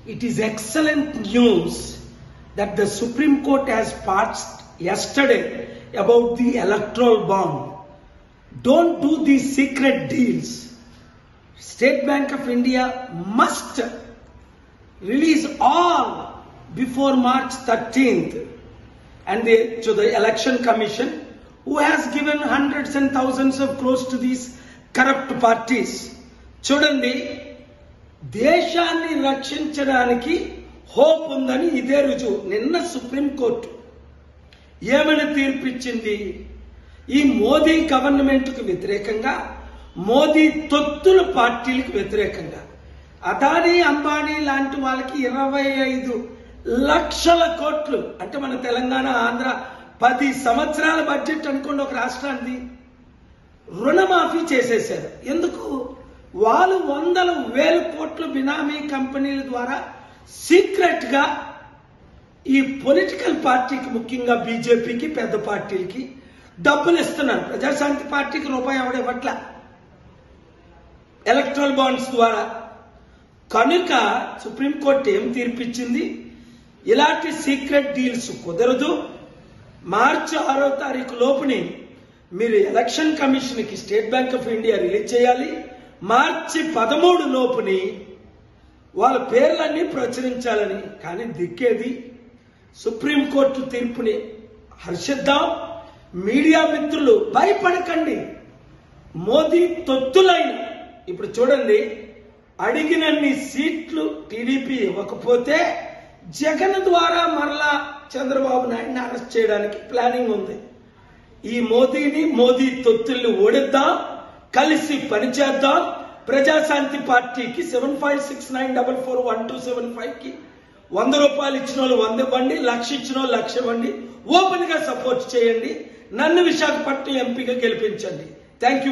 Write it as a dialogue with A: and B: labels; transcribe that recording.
A: It is excellent news that the Supreme Court has passed yesterday about the electoral bond. Don't do these secret deals. State Bank of India must release all before March 13th and to the Election Commission, who has given hundreds and thousands of crores to these corrupt parties. చూడండి, దేశాన్ని రక్షించడానికి hope ఉందని ఇదే రుజువు. నిన్న supreme court ఏమని తీర్పిచ్చింది? ఈ మోదీ గవర్నమెంట్కు వ్యతిరేకంగా, మోదీ తొత్తుల పార్టీలకు వ్యతిరేకంగా అదానీ అంబానీ లాంటి వాళ్ళకి 25 లక్షల కోట్లు, అంటే మన తెలంగాణ ఆంధ్ర 10 సంవత్సరాల బడ్జెట్ అనుకోండి ఒక రాష్ట్రానికి, రుణమాఫీ చేసేశారు. ఎందుకు? వాళ్ళు 100,000 కోట్లు బినామీ కంపెనీల ద్వారా సీక్రెట్ గా ఈ పొలిటికల్ పార్టీకి, ముఖ్యంగా బీజేపీకి, పెద్ద పార్టీలకి డబ్బులు ఇస్తున్నారు. ప్రజాశాంతి పార్టీకి రూపాయి ఎవడివ్వట్ల ఎలక్ట్రల్ బాండ్స్ ద్వారా. కనుక సుప్రీంకోర్టు ఏం తీర్పిచ్చింది? ఇలాంటి సీక్రెట్ డీల్స్ కుదరదు. మార్చి 6వ తారీఖు లోపుని మీరు ఎలక్షన్ కమిషన్కి state bank of India release చేయాలి. మార్చి 13 లోపుని వాళ్ళ పేర్లన్నీ ప్రచురించాలని. కానీ దిక్కేది? సుప్రీంకోర్టు తీర్పుని హర్షిద్దాం. మీడియా మిత్రులు భయపడకండి. మోదీ తొత్తులైన ఇప్పుడు చూడండి, అడిగినన్ని సీట్లు టీడీపీ ఇవ్వకపోతే జగన్ ద్వారా మరలా చంద్రబాబు నాయుడిని అరెస్ట్ చేయడానికి ప్లానింగ్ ఉంది. ఈ మోదీని, మోదీ తొత్తుల్ని ఓడిద్దాం, కలిసి పనిచేద్దాం. ప్రజాశాంతి పార్టీకి 7569441275 కి 100 రూపాయలు ఇచ్చిన వాళ్ళు 100 ఇవ్వండి, 1,00,000 ఇచ్చిన వాళ్ళు 1,00,000 ఇవ్వండి. ఓపెన్ గా సపోర్ట్ చేయండి. నన్ను విశాఖపట్నం ఎంపీగా గెలిపించండి. Thank you.